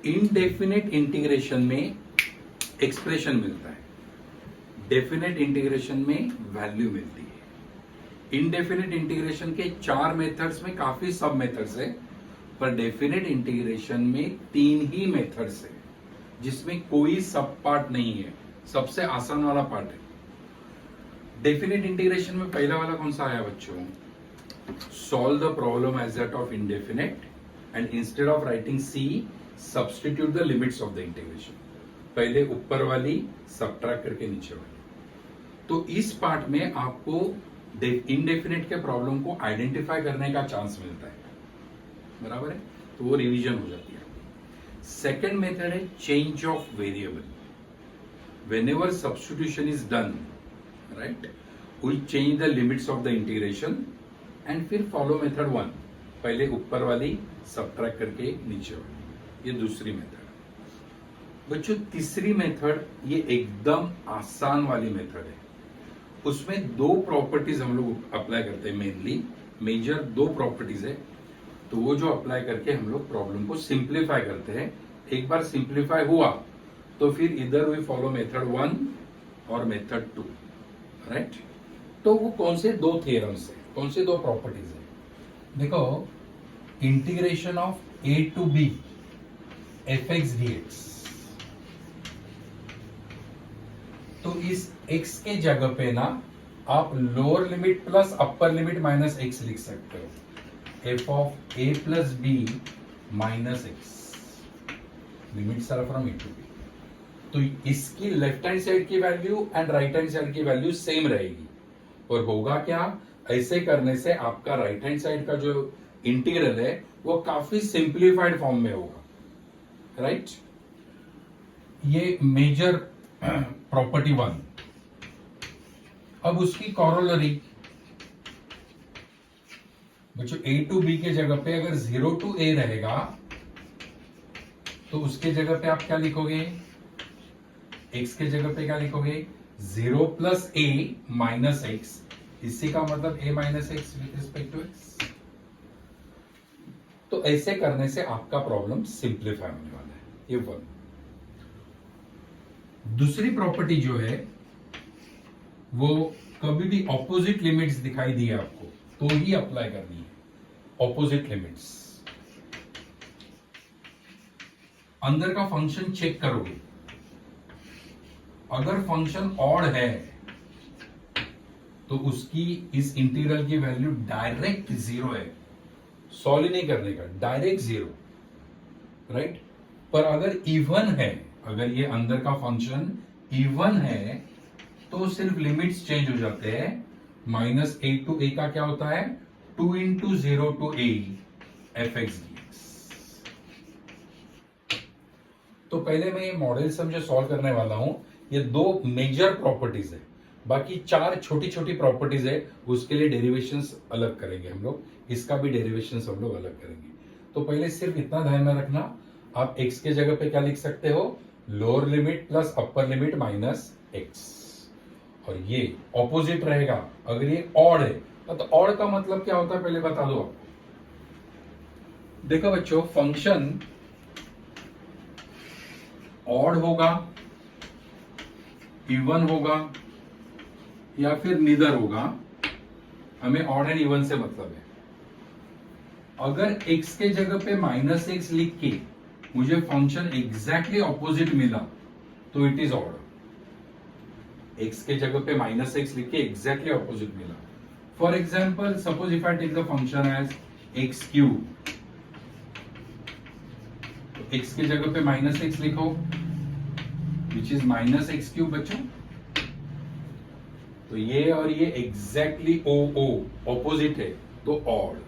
Indefinite integration में expression मिलता है, डेफिनेट इंटीग्रेशन में वैल्यू मिलती है। इनडेफिनेट इंटीग्रेशन के 4 मेथड्स में काफी सब मेथड्स है, पर डेफिनेट इंटीग्रेशन में 3 ही मेथड्स है जिसमें कोई सब पार्ट नहीं है। सबसे आसान वाला पार्ट है। डेफिनेट इंटीग्रेशन में पहला वाला कौन सा आया बच्चों? Solve the problem as that of indefinite and instead of writing C substitute the limits of the integration. पहले ऊपर वाली सबट्रैक्ट करके नीचे वाली। तो इस पार्ट में आपको इनडेफिनेट के प्रॉब्लम को आइडेंटिफाई करने का चांस मिलता है, बराबर है? तो वो रिवीजन हो जाती है। सेकेंड मेथड है change of variable. whenever substitution is done, right, we change the limits of the integration and फिर follow method 1, पहले ऊपर वाली subtract करके नीचे वाली। ये दूसरी मेथड। बच्चों तीसरी मेथड ये एकदम आसान वाली मेथड है। उसमें 2 प्रॉपर्टीज हम लोग अप्लाई करते हैं, मेनली मेजर 2 प्रॉपर्टीज है। तो वो जो अप्लाई करके हम लोग प्रॉब्लम को सिंप्लीफाई करते हैं। एक बार सिंप्लीफाई हुआ तो फिर इधर वी फॉलो मेथड 1 और मेथड 2, राइट? तो वो कौन से 2 थियरम्स है, कौन से 2 प्रॉपर्टीज है? देखो, integration of a to b fx dx। तो इस x के जगह पे ना आप lower limit plus upper limit minus x लिख सकते हो। f of a plus b minus x, limits are from a to b। तो इसकी लेफ्ट हैंड साइड की value and right hand side की वैल्यू सेम रहेगी। और होगा क्या, ऐसे करने से आपका राइट हैंड साइड का जो इंटीग्रल है वो काफी सिंप्लीफाइड फॉर्म में होगा, राइट? ये मेजर प्रॉपर्टी 1। अब उसकी कॉरोलरी बच्चों a टू b के जगह पे अगर 0 टू a रहेगा तो उसके जगह पे आप क्या लिखोगे? x के जगह पे क्या लिखोगे? 0 प्लस a माइनस एक्स। इसी का मतलब a minus x with respect to x। तो ऐसे करने से आपका प्रॉब्लम सिंप्लीफाई होने वाला है। ये 1। दूसरी प्रॉपर्टी जो है वो कभी भी ऑपोजिट लिमिट्स दिखाई दी आपको तो ही अप्लाई करनी है। ऑपोजिट लिमिट्स, अंदर का फंक्शन चेक करोगे, अगर फंक्शन ऑड है तो उसकी इस इंटीग्रल की वैल्यू डायरेक्ट 0 है। सॉल्व ही नहीं करने का, डायरेक्ट 0, राइट? पर अगर इवन है, अगर ये अंदर का फंक्शन इवन है तो सिर्फ लिमिट्स चेंज हो जाते हैं। माइनस a टू a का क्या होता है? 2 into 0 to a fx dx। तो पहले मैं ये मॉडल समझे सॉल्व करने वाला हूं। ये 2 मेजर प्रॉपर्टीज है, बाकी 4 छोटी छोटी प्रॉपर्टीज है, उसके लिए डेरिवेशंस अलग करेंगे हम लोग। इसका भी डेरिवेशंस हम लोग अलग करेंगे। तो पहले सिर्फ इतना ध्यान में रखना, आप x के जगह पे क्या लिख सकते हो? Lower limit plus upper limit minus x। और ये ऑपोजिट रहेगा अगर ये ऑड है। तो ऑड का मतलब क्या होता है पहले बता दो आपको। देखो बच्चों, फंक्शन ऑड होगा, इवन होगा या फिर नीदर होगा, हमें ऑड एंड इवन से मतलब है। अगर x के जगह पे माइनस एक्स लिख के मुझे फंक्शन एग्जैक्टली ऑपोजिट मिला तो इट इज ऑड। x के जगह पे माइनस एक्स लिख के एग्जैक्टली ऑपोजिट मिला। For example, suppose if I take the function as x cube, तो x के जगह पे माइनस एक्स लिखो which is minus x cube बच्चों। तो ये और ये एग्जैक्टली ऑपोजिट है तो ऑड।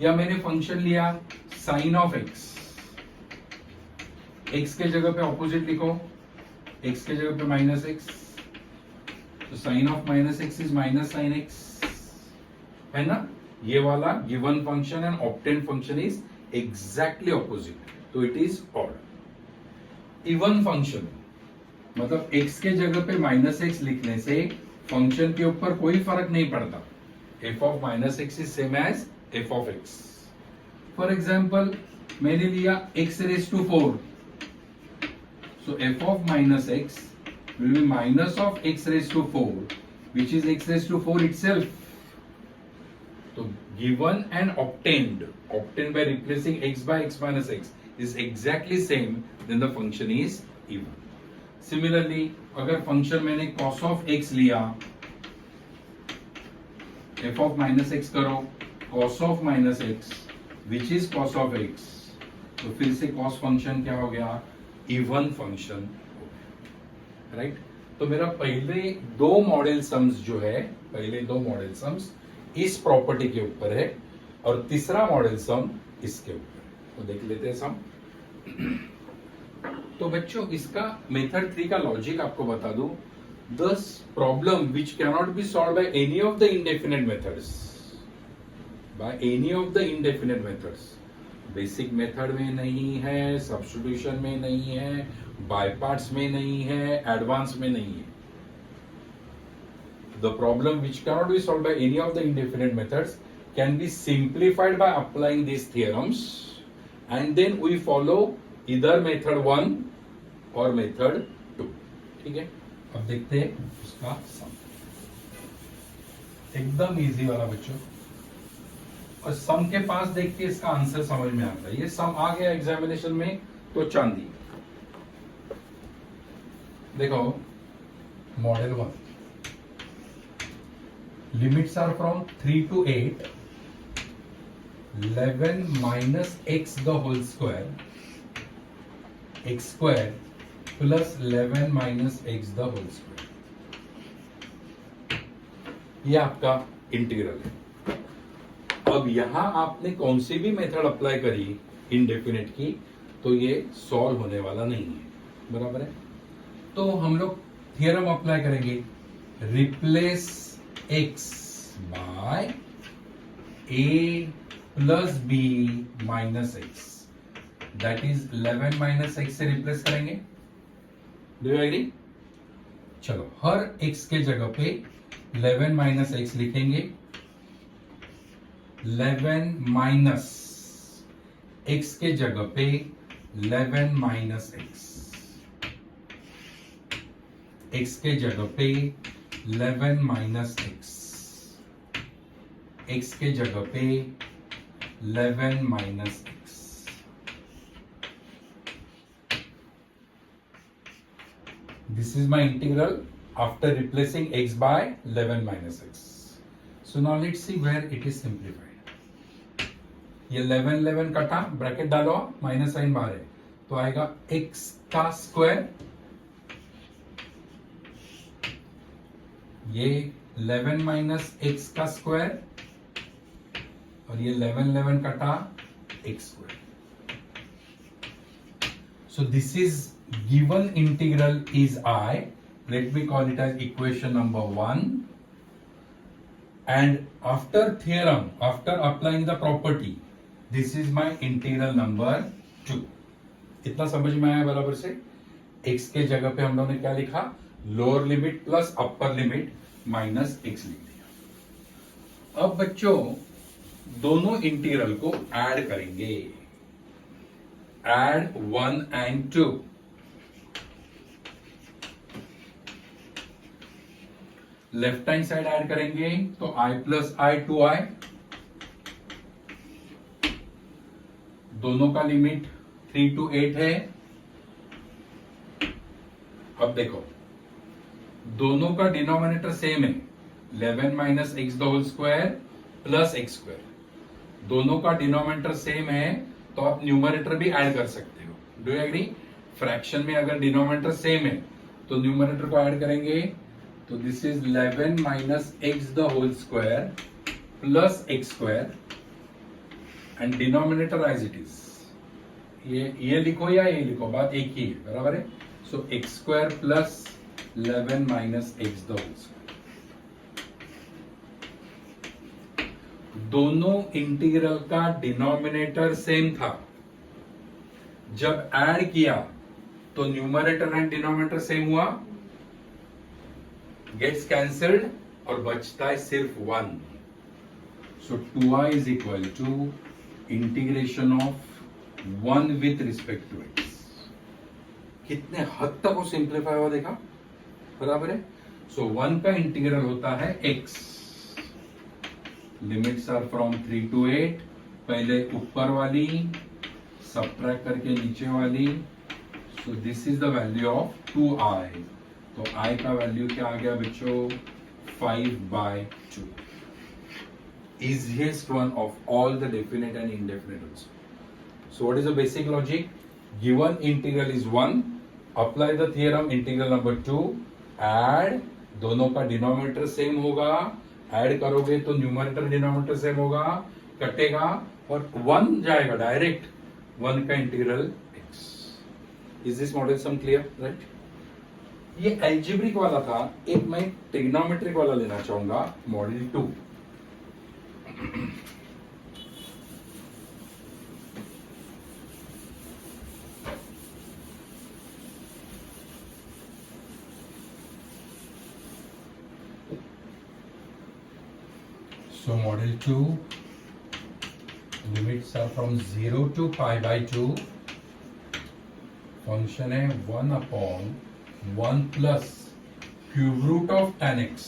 या मैंने फंक्शन लिया साइन ऑफ एक्स, एक्स के जगह पे ऑपोजिट लिखो, एक्स के जगह पे माइनस एक्स, तो sine of minus x is minus sine X, है ना? ये वाला given function and obtain function is exactly opposite, तो it is odd. Even function मतलब x के जगह पे माइनस एक्स लिखने से फंक्शन के ऊपर कोई फर्क नहीं पड़ता। f of minus x is same as f of x। For example, मैंने लिया x raise to 4, so f of minus x will be minus of x raised to 4, which is x raised to 4 itself. So given and obtained by replacing x by x minus x is exactly same, then the function is even. Similarly, अगर function मैंने cos of x लिया, f of minus x करो, cos of minus x, which is cos of x, तो फिर से cos function क्या हो गया? Even function. राइट तो मेरा पहले दो मॉडल सम्स जो है, पहले दो मॉडल सम्स इस प्रॉपर्टी के ऊपर है और तीसरा मॉडल सम इसके ऊपर है। तो देख लेते हैं सम। तो बच्चों इसका मेथड 3 का लॉजिक आपको बता दूं। The problem which cannot be solve by any of the indefinite methods, basic method में नहीं है, सब्स्टिट्यूशन में नहीं है, बाय पार्ट्स में नहीं है, एडवांस में नहीं है। The problem which cannot be solve by any of the indefinite methods can be simplified by applying this theorems and then we follow इधर मेथड 1 और मेथड 2। ठीक है, अब देखते हैं उसका सम। एकदम इजी वाला बच्चों, और सम के पास देख के इसका आंसर समझ में आता है। ये सम आ गया एग्जामिनेशन में तो चांदी। देखो model 1, limits are from 3 to 8, 11 minus x the whole square, x square plus 11 minus x the whole square। ये आपका इंटीग्रल है। अब यहां आपने कौन सी भी मेथड अप्लाई करी इनडेफिनेट की, तो ये सॉल्व होने वाला नहीं है, बराबर है। तो हम लोग थियरम अप्लाई करेंगे, replace x by a plus b minus x, that is 11 minus x से रिप्लेस करेंगे। Do you agree? चलो हर x के जगह पे 11 माइनस x लिखेंगे। 11 माइनस x के जगह पे 11 माइनस x, x के जगह पे 11 माइनस x, x के जगह पे 11 minus x। This is my integral after replacing x by 11 minus x. So now let's see where it is simplified. ये 11 कटा, ब्रैकेट डालो, माइनस साइन बाहर है, तो आएगा x का स्क्वायर, ये 11 माइनस x का स्क्वायर, और ये 11 कटा x square. So this is given integral is I. Let me call it as equation number 1. And after theorem, after applying the property, this is my integral number 2. इतना समझ में आया बराबर से? x के जगह पे हम लोगों ने क्या लिखा? Lower limit plus upper limit minus x लिख दिया। अब बच्चों दोनों इंटीग्रल को ऐड करेंगे, add 1 and 2। Left hand side add करेंगे तो i प्लस i 2i, दोनों का लिमिट 3 to 8 है। अब देखो दोनों का डिनोमिनेटर सेम है, 11 minus x the whole square plus x square, दोनों का डिनोमिनेटर सेम है, तो आप न्यूमरेटर भी ऐड कर सकते हो। Do you agree? फ्रैक्शन में अगर डिनोमिनेटर सेम है तो न्यूमरेटर को ऐड करेंगे, तो this is 11 minus x the whole square plus x square and denominator as it is. ये लिखो या ये लिखो, बात एक ही है, बराबर है। So X square plus 11 minus x the whole square. दोनों इंटीग्रल का डिनोमिनेटर सेम था, जब ऐड किया तो न्यूमरेटर एंड डिनोमिनेटर सेम हुआ, गेट्स कैंसल्ड और बचता है सिर्फ 1। So 2i is equal to integration of 1 with respect to x। कितने हद तक वो सिंप्लीफाई हुआ देखा, बराबर है। सो 1 का इंटीग्रल होता है x, limits are from 3 to 8, पहले ऊपर वाली सबट्रैक्ट करके नीचे वाली। So this is the value of 2i, तो i का वैल्यू क्या आ गया बच्चों, 5/2। easiest one of all the definite and indefinite also. So what is the basic logic? Given integral is 1, apply the theorem integral number 2, add, दोनों का denominator same होगा, add करोगे तो न्यूमरेटर डिनोमिनेटर सेम होगा, कटेगा और 1 जाएगा डायरेक्ट, 1 का integral x। Is this model sum clear, right? ये एल्जेब्रिक वाला था, एक मैं ट्रिग्नोमेट्रिक वाला लेना चाहूंगा, model 2। So model 2, limits are from 0 to pi/2, function है 1/1 plus cube root of tan x।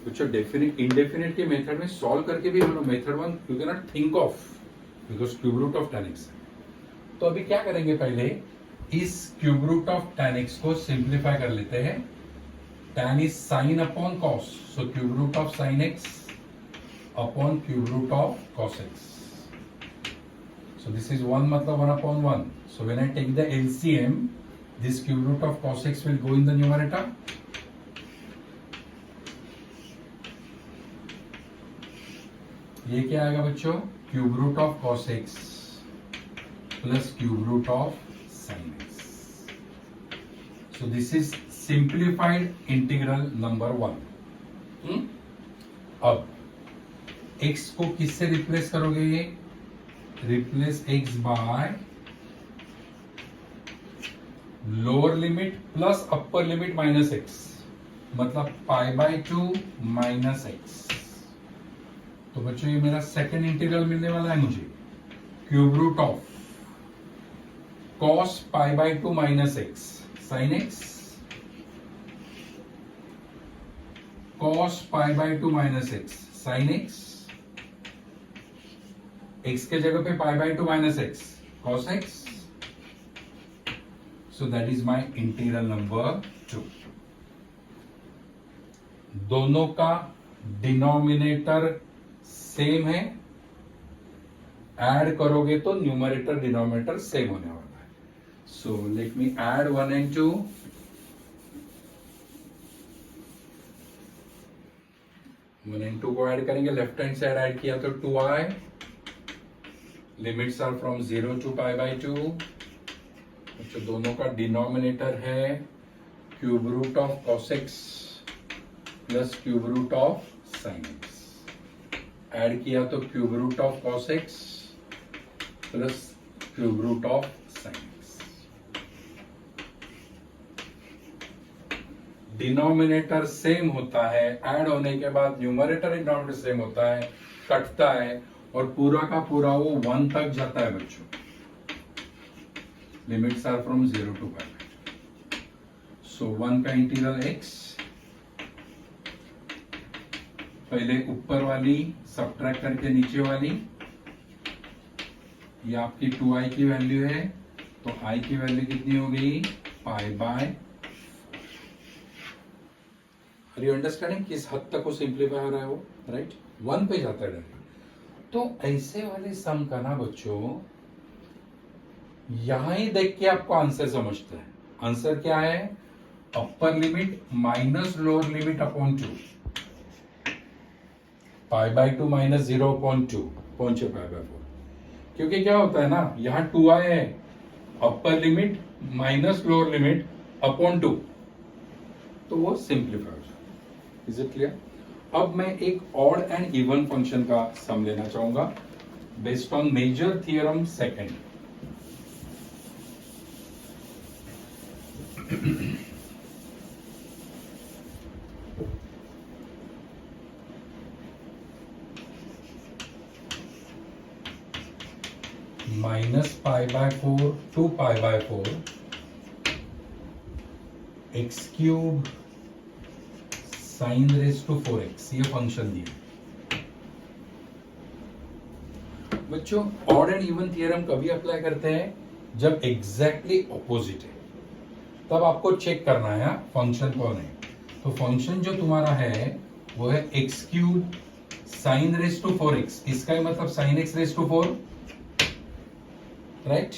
कुछ डेफिनिट इंडेफिनिट के मेथड में सॉल्व करके भी हम लोग method 1 you can not think of, because cube root of tan x। तो अभी क्या करेंगे, पहले इस cube root of tan x को सिंप्लीफाई कर लेते हैं। tan is sin upon cos, so cube root of sin x upon cube root of cos x। So this is 1 मतलब 1/1, so when I take the LCM, this cube root of cos x will go in the numerator। ये क्या आएगा बच्चों, cube root of cos x plus cube root of sin x। So this is simplified integral number 1। अब x को किससे replace करोगे, replace x by lower limit plus upper limit minus x, मतलब pi/2 minus x। तो बच्चों ये मेरा second integral मिलने वाला है मुझे, cube root of cos pi/2 minus x sin x cos pi/2 minus x sin x, x के जगह पे pi/2 minus x cos x। So that is my integral number 2। दोनों का डिनोमिनेटर सेम है, ऐड करोगे तो न्यूमरेटर डिनोमिनेटर सेम होने वाला है। So let me add 1 and 2। 1 and 2 को ऐड करेंगे, लेफ्ट हैंड साइड ऐड किया तो 2i, limits are from 0 to pi/2। अच्छा, दोनों का डिनोमिनेटर है cube root of cos x plus cube root of sin x। Add किया तो cube root of cos x plus cube root of sin x। Denominator same होता है, add होने के बाद न्यूमरेटर डिनोमिनेटर सेम होता है, कटता है और पूरा का पूरा वो 1 तक जाता है बच्चों। Limits are from 0 to pi। So 1 का इंटीग्रल x, पहले ऊपर वाली सबट्रैक्ट करके नीचे वाली, ये आपकी 2i की वैल्यू है, तो i की वैल्यू कितनी हो गई, pi/। आर यू अंडरस्टैंडिंग किस हद तक वो सिंप्लीफाई हो रहा है वो, राइट? 1 पे जाता है डायरेक्ट। तो ऐसे वाले सम का ना बच्चों, यहां ही देख के आपको आंसर समझता है। आंसर क्या है, अपर limit minus lower limit upon 2, pi/2 minus 0/2 पहुंचे pi/4। क्योंकि क्या होता है ना, यहां 2i है, अपर limit minus lower limit upon 2, तो वो सिंप्लीफाई हो जाए। Is it clear? अब मैं एक ऑड एंड इवन फंक्शन का सम लेना चाहूंगा based on major theorem second. Minus pi by 4 to pi by 4 x cube sine raise to 4x, ये फंक्शन दिया। बच्चों ऑड एंड इवन थियरम कभी अप्लाई करते हैं जब एग्जैक्टली ऑपोजिट है, तब आपको चेक करना है फंक्शन कौन है। तो फंक्शन जो तुम्हारा है वो है x cube sine raise to 4x, इसका ही मतलब sine x raise to 4, right.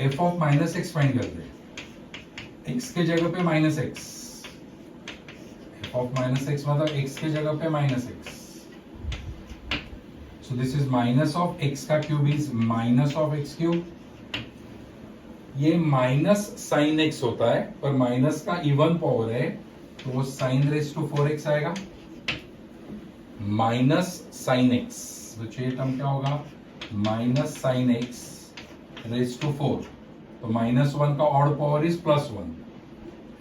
F of minus x find करते हैं, एक्स के जगह पे minus x, f of minus x मतलब एक्स के जगह पे minus x. So this is minus of x का cube is minus of x cube. ये माइनस साइन x होता है पर माइनस का इवन पावर है तो वो साइन रेज टू 4x आएगा, माइनस साइन x, तो ये टर्म क्या होगा, minus sine x raise to 4, तो माइनस 1 का odd power is plus 1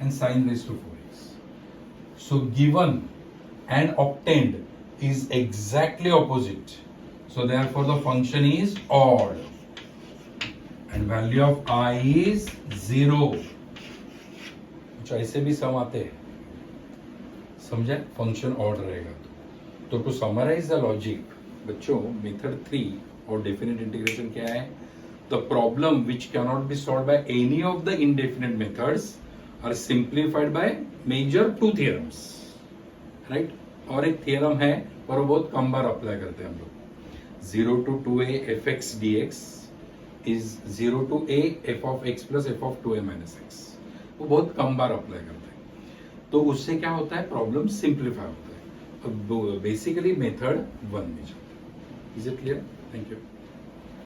and sine raise to 4x। So given and obtained is exactly opposite, so therefore the function is odd and value of I is 0। कुछ ऐसे भी सम आते हैं, समझे, function odd रहेगा। तो टू समराइज द लॉजिक बच्चों, method 3 और डेफिनेट इंटीग्रेशन क्या है, the problem which cannot be solve by any of the indefinite methods are simplified by major 2 theorems, right. और एक थियरम है पर वो बहुत कम बार अप्लाई करते हैं हम लोग, 0 to 2a fx dx is 0 to a f of x plus f of 2a minus x, वो बहुत कम बार अप्लाई करते हैं। तो उससे क्या होता है, प्रॉब्लम सिंप्लीफाई होता है, बेसिकली मेथड 1 में जाता है। Is it clear? Thank you.